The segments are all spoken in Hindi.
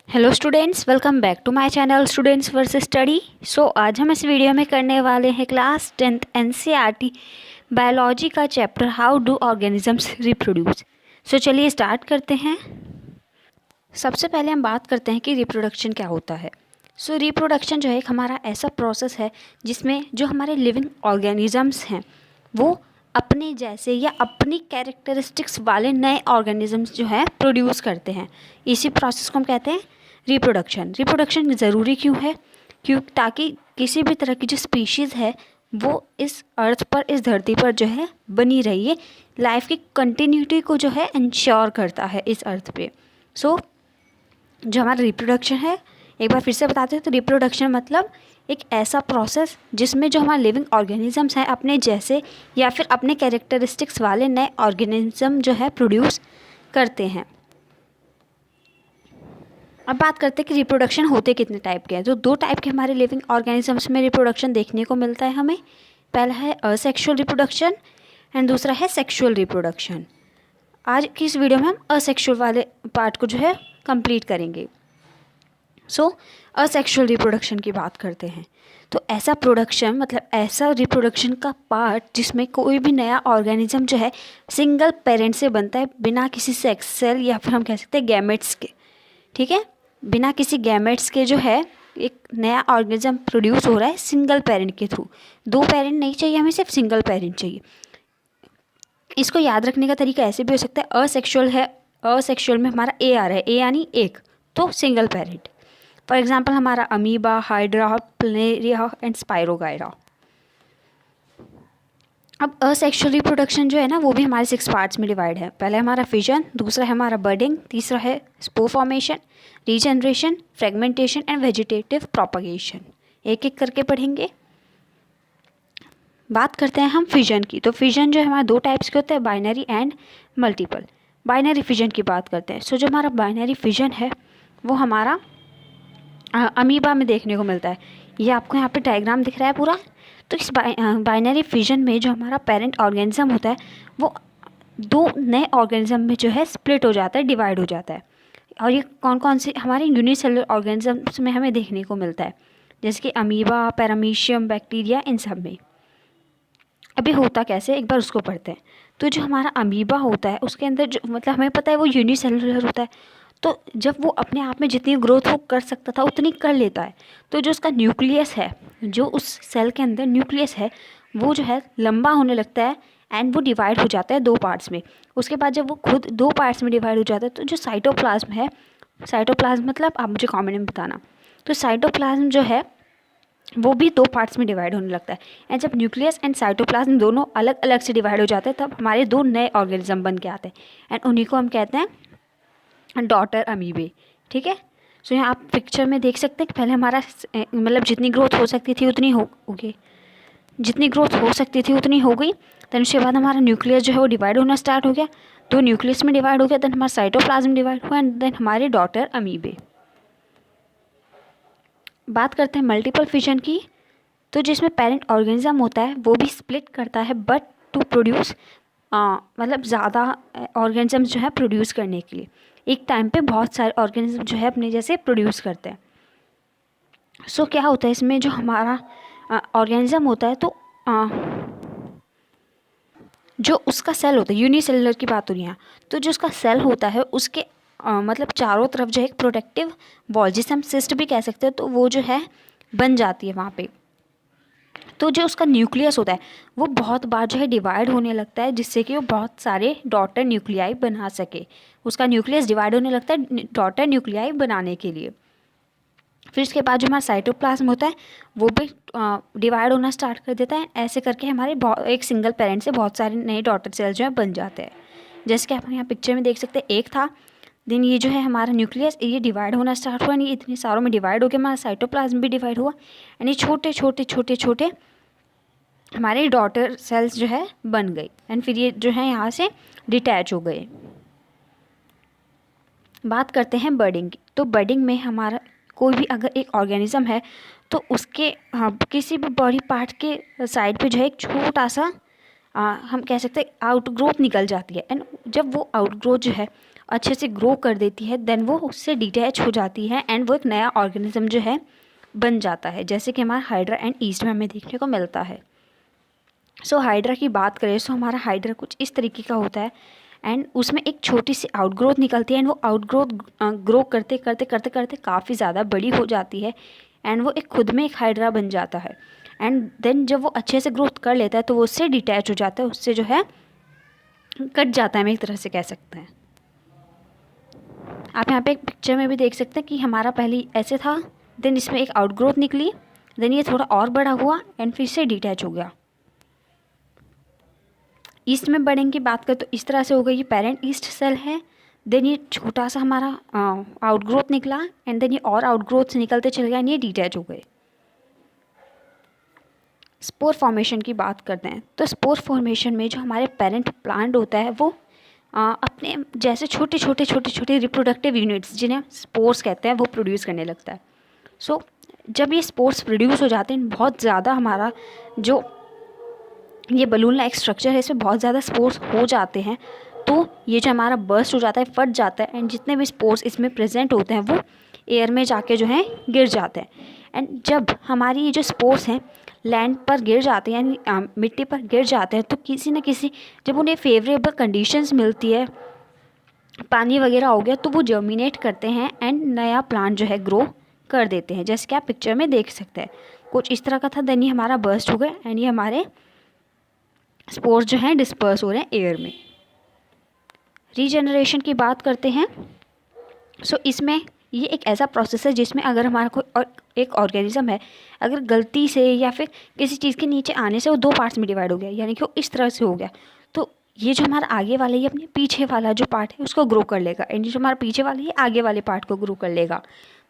Hello students, welcome back to my channel students versus study. आज हम इस वीडियो में करने वाले हैं क्लास 10th एनसीईआरटी बायोलॉजी का chapter how do organisms reproduce. चलिए स्टार्ट करते हैं। सबसे पहले हम बात करते हैं कि रिप्रोडक्शन क्या होता है। रिप्रोडक्शन जो है एक हमारा ऐसा प्रोसेस है जिसमें जो हमारे लिविंग ऑर्गेनिजम्स हैं वो अपने जैसे या अपनी कैरेक्टरिस्टिक्स वाले नए ऑर्गेनिजम्स जो है प्रोड्यूस करते हैं। इसी प्रोसेस को हम कहते हैं रिप्रोडक्शन। रिप्रोडक्शन ज़रूरी क्यों है? ताकि किसी भी तरह की जो स्पीशीज़ है वो इस अर्थ पर, इस धरती पर जो है बनी रही है, लाइफ की कंटिन्यूटी को जो है इंश्योर करता है इस अर्थ पे। जो हमारा रिप्रोडक्शन है, एक बार फिर से बताते हैं तो रिप्रोडक्शन मतलब एक ऐसा प्रोसेस जिसमें जो हमारे लिविंग ऑर्गेनिजम्स हैं अपने जैसे या फिर अपने कैरेक्टरिस्टिक्स वाले नए ऑर्गेनिज्म जो है प्रोड्यूस करते हैं। अब बात करते हैं कि रिप्रोडक्शन होते कितने टाइप के हैं। तो दो टाइप के हमारे लिविंग ऑर्गेनिजम्स में रिप्रोडक्शन देखने को मिलता है हमें। पहला है असेक्सुअल रिप्रोडक्शन एंड दूसरा है सेक्सुअल रिप्रोडक्शन। आज की इस वीडियो में हम असेक्सुअल वाले पार्ट को जो है कंप्लीट करेंगे। असेक्सुअल रिप्रोडक्शन की बात करते हैं। तो ऐसा प्रोडक्शन मतलब ऐसा रिप्रोडक्शन का पार्ट जिसमें कोई भी नया ऑर्गेनिज्म जो है सिंगल पेरेंट से बनता है, बिना किसी सेक्स सेल या फिर हम कह सकते हैं गैमेट्स के। ठीक है, बिना किसी गैमेट्स के जो है एक नया ऑर्गेनिज्म प्रोड्यूस हो रहा है सिंगल पेरेंट के थ्रू। दो पेरेंट नहीं चाहिए हमें, सिर्फ सिंगल पेरेंट चाहिए। इसको याद रखने का तरीका ऐसे भी हो सकता है, असेक्सुअल है, असेक्सुअल में हमारा ए आ रहा है, ए यानी एक, तो सिंगल पेरेंट। फॉर एग्जाम्पल हमारा अमीबा, हाइड्रा, प्लेनेरिया एंड स्पायरोगाइरा। अब असेक्सुअल रिप्रोडक्शन जो है ना वो भी हमारे 6 पार्ट्स में डिवाइड है। पहले हमारा फिजन, दूसरा है हमारा बर्डिंग, तीसरा है spore formation, regeneration, fragmentation and vegetative propagation. एक एक करके पढ़ेंगे। बात करते हैं हम फिजन की। तो फिजन जो है हमारा दो टाइप्स के होते हैं, binary and multiple. Binary fission की बात करते हैं। जो हमारा बाइनरी फिजन है वो हमारा अमीबा में देखने को मिलता है। ये आपको यहाँ पे डायग्राम दिख रहा है पूरा। तो इस बाइनरी फिजन में जो हमारा पेरेंट ऑर्गेनिज्म होता है वो दो नए ऑर्गेनिज्म में जो है स्प्लिट हो जाता है, डिवाइड हो जाता है। और ये कौन कौन से हमारे यूनिसेलुलर ऑर्गेनिजम्स में हमें देखने को मिलता है, जैसे कि अमीबा, पैरामीशियम, बैक्टीरिया, इन सब में। अभी होता कैसे, एक बार उसको पढ़ते हैं। तो जो हमारा अमीबा होता है उसके अंदर जो मतलब हमें पता है वो यूनिसेलुलर होता है। तो जब वो अपने आप में जितनी ग्रोथ वो कर सकता था उतनी कर लेता है। तो जो उसका न्यूक्लियस है, जो उस सेल के अंदर न्यूक्लियस है वो जो है लंबा होने लगता है एंड वो डिवाइड हो जाता है दो पार्ट्स में। उसके बाद जब वो खुद दो पार्ट्स में डिवाइड हो जाता है तो जो साइटोप्लाज्म है, साइटोप्लाज्म मतलब आप मुझे कमेंट में बताना। तो साइटोप्लाज्म जो है वो भी दो पार्ट्स में डिवाइड होने लगता है। एंड जब न्यूक्लियस एंड साइटोप्लाज्म दोनों अलग अलग से डिवाइड हो जाते हैं तब हमारे दो नए ऑर्गेनिज्म बन के आते हैं एंड उन्हीं को हम कहते हैं डॉटर अमीबे। ठीक है। यहाँ आप पिक्चर में देख सकते हैं कि पहले हमारा मतलब जितनी ग्रोथ हो सकती थी उतनी हो गई, जितनी ग्रोथ हो सकती थी उतनी हो गई। देन उसके बाद हमारा न्यूक्लियस जो है वो डिवाइड होना स्टार्ट हो गया, दो न्यूक्लियस में डिवाइड हो गया, देन हमारा साइटोप्लाज्म डिवाइड हुआ एंड देन हमारे डॉटर अमीबे। बात करते हैं मल्टीपल फिजन की। तो जिसमें पेरेंट ऑर्गेनिज्म होता है वो भी स्प्लिट करता है बट टू प्रोड्यूस मतलब ज़्यादा ऑर्गेनिज्म जो है प्रोड्यूस करने के लिए। एक टाइम पे बहुत सारे ऑर्गेनिज्म जो है अपने जैसे प्रोड्यूस करते हैं। क्या होता है इसमें, जो हमारा ऑर्गेनिज्म होता है तो जो उसका सेल होता है, यूनिसेलुलर की बात हो रही है, तो जो उसका सेल होता है उसके मतलब चारों तरफ जो है एक प्रोटेक्टिव वॉल, जिसे हम सिस्ट भी कह सकते हैं, तो वो जो है बन जाती है वहाँ पे। तो जो उसका न्यूक्लियस होता है वो बहुत बार जो है डिवाइड होने लगता है जिससे कि वो बहुत सारे डॉटर न्यूक्लियाई बना सके। उसका न्यूक्लियस डिवाइड होने लगता है डॉटर न्यूक्लियाई बनाने के लिए। फिर इसके बाद जो हमारा साइटोप्लाज्म होता है वो भी डिवाइड होना स्टार्ट कर देता है। ऐसे करके हमारे एक सिंगल पेरेंट से बहुत सारे नए डॉटर सेल्स जो है बन जाते हैं। जैसे कि आप यहाँ पिक्चर में देख सकते हैं, एक था, देन ये जो है हमारा न्यूक्लियस ये डिवाइड होना स्टार्ट हुआ, नहीं इतने सारों में डिवाइड हो गया, हमारा साइटोप्लाज्म भी डिवाइड हुआ एंड ये छोटे छोटे छोटे छोटे हमारे डॉटर सेल्स जो है बन गई एंड फिर ये जो है यहाँ से डिटैच हो गए। बात करते हैं बर्डिंग की। तो बर्डिंग में हमारा कोई भी अगर एक ऑर्गेनिज्म है तो उसके किसी भी बॉडी पार्ट के साइड पे जो है एक छोटा सा हम कह सकते हैं आउटग्रोथ निकल जाती है एंड जब वो आउटग्रोथ जो है अच्छे से ग्रो कर देती है, देन वो उससे डिटैच हो जाती है एंड वो एक नया ऑर्गेनिज्म जो है बन जाता है, जैसे कि हमारा हाइड्रा एंड ईस्ट में हमें देखने को मिलता है। सो हाइड्रा की बात करें तो हमारा हाइड्रा कुछ इस तरीके का होता है एंड उसमें एक छोटी सी आउटग्रोथ निकलती है एंड वो आउटग्रोथ ग्रो करते करते करते करते काफ़ी ज़्यादा बड़ी हो जाती है एंड वो एक खुद में एक हाइड्रा बन जाता है एंड देन जब वो अच्छे से ग्रोथ कर लेता है तो वो उससे डिटैच हो जाता है, उससे जो है कट जाता है, हम एक तरह से कह सकते हैं। आप यहाँ पे एक पिक्चर में भी देख सकते हैं कि हमारा पहले ऐसे था, देन इसमें एक आउटग्रोथ निकली, देन ये थोड़ा और बड़ा हुआ एंड फिर से डिटैच हो गया। ईस्ट में बढ़ने की बात करें तो इस तरह से हो गई, ये पेरेंट ईस्ट सेल है, देन ये छोटा सा हमारा आउटग्रोथ निकला एंड देन ये और आउटग्रोथ से निकलते चले गए एंड ये डिटैच हो गए। स्पोर फॉर्मेशन की बात करते हैं तो स्पोर फॉर्मेशन में जो हमारे पेरेंट प्लांट होता है वो अपने जैसे छोटे छोटे छोटे छोटे रिप्रोडक्टिव यूनिट्स जिन्हें स्पोर्स कहते हैं वो प्रोड्यूस करने लगता है। सो जब ये स्पोर्स प्रोड्यूस हो जाते हैं, बहुत ज़्यादा हमारा जो ये बलून लाइक स्ट्रक्चर है इसमें बहुत ज़्यादा स्पोर्स हो जाते हैं, तो ये जो हमारा बर्स्ट हो जाता है, फट जाता है एंड जितने भी स्पोर्स इसमें प्रेजेंट होते हैं वो एयर में जाके जो है गिर जाते हैं। एंड जब हमारी ये जो स्पोर्स हैं लैंड पर गिर जाते हैं यानी मिट्टी पर गिर जाते हैं, तो किसी न किसी जब उन्हें फेवरेबल कंडीशंस मिलती है, पानी वगैरह हो गया, तो वो जर्मिनेट करते हैं एंड नया प्लांट जो है ग्रो कर देते हैं, जैसे कि आप पिक्चर में देख सकते हैं। कुछ इस तरह का था, देन ये हमारा बर्स्ट हो गया एंड ये हमारे स्पोर्स जो हैं डिस्पर्स हो रहे हैं एयर में। रीजनरेशन की बात करते हैं, सो इसमें ये एक ऐसा प्रोसेस है जिसमें अगर हमारा कोई और एक ऑर्गेनिज्म है, अगर गलती से या फिर किसी चीज़ के नीचे आने से वो दो पार्ट्स में डिवाइड हो गया, यानी कि वो इस तरह से हो गया, तो ये जो हमारा आगे वाला ये अपने पीछे वाला जो पार्ट है उसको ग्रो कर लेगा एंड जो हमारा पीछे वाला ये आगे वाले पार्ट को ग्रो कर लेगा।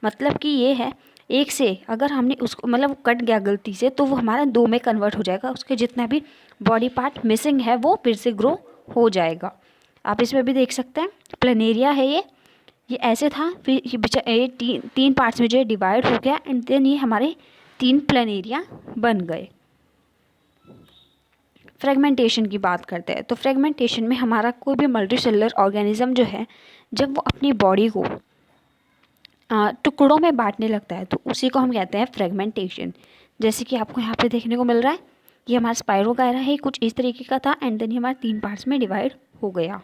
मतलब कि ये है एक से अगर हमने उसको मतलब कट गया गलती से तो वो हमारा दो में कन्वर्ट हो जाएगा, उसके जितना भी बॉडी पार्ट मिसिंग है वो फिर से ग्रो हो जाएगा। आप इसमें भी देख सकते हैं प्लेनेरिया है ये ऐसे था, फिर ये तीन पार्ट्स में जो डिवाइड हो गया एंड देन ये हमारे तीन प्लेनेरिया बन गए। फ्रेगमेंटेशन की बात करते हैं तो फ्रेगमेंटेशन में हमारा कोई भी मल्टीसेलुलर ऑर्गेनिज्म जो है जब वो अपनी बॉडी को टुकड़ों में बांटने लगता है तो उसी को हम कहते हैं फ्रेगमेंटेशन। जैसे कि आपको यहाँ पे देखने को मिल रहा है, ये हमारा स्पाइरोगायरा है, कुछ इस तरीके का था एंड देन ये हमारे तीन पार्ट्स में डिवाइड हो गया।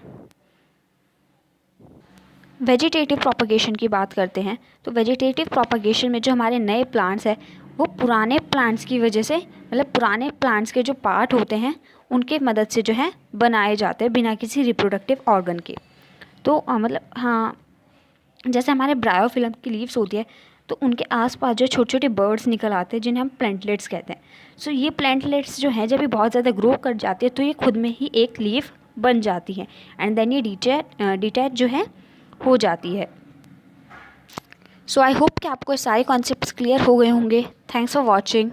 वेजिटेटिव प्रोपगेशन की बात करते हैं तो वेजिटेटिव प्रोपगेशन में जो हमारे नए प्लांट्स हैं वो पुराने प्लांट्स की वजह से मतलब पुराने प्लांट्स के जो पार्ट होते हैं उनके मदद से जो है बनाए जाते हैं बिना किसी रिप्रोडक्टिव ऑर्गन के। तो मतलब हाँ, जैसे हमारे ब्रायोफिल्म की लीव्स होती है तो उनके आसपास जो छोटे छोटे बर्ड्स निकल आते हैं जिन्हें हम प्लेंटलेट्स कहते हैं। सो ये प्लेंटलेट्स जो हैं जब ये बहुत ज़्यादा ग्रो कर जाती है तो ये खुद में ही एक लीफ बन जाती है एंड देन ये डिटैच जो है हो जाती है। सो आई होप कि आपको सारे कॉन्सेप्ट्स क्लियर हो गए होंगे। Thanks for watching.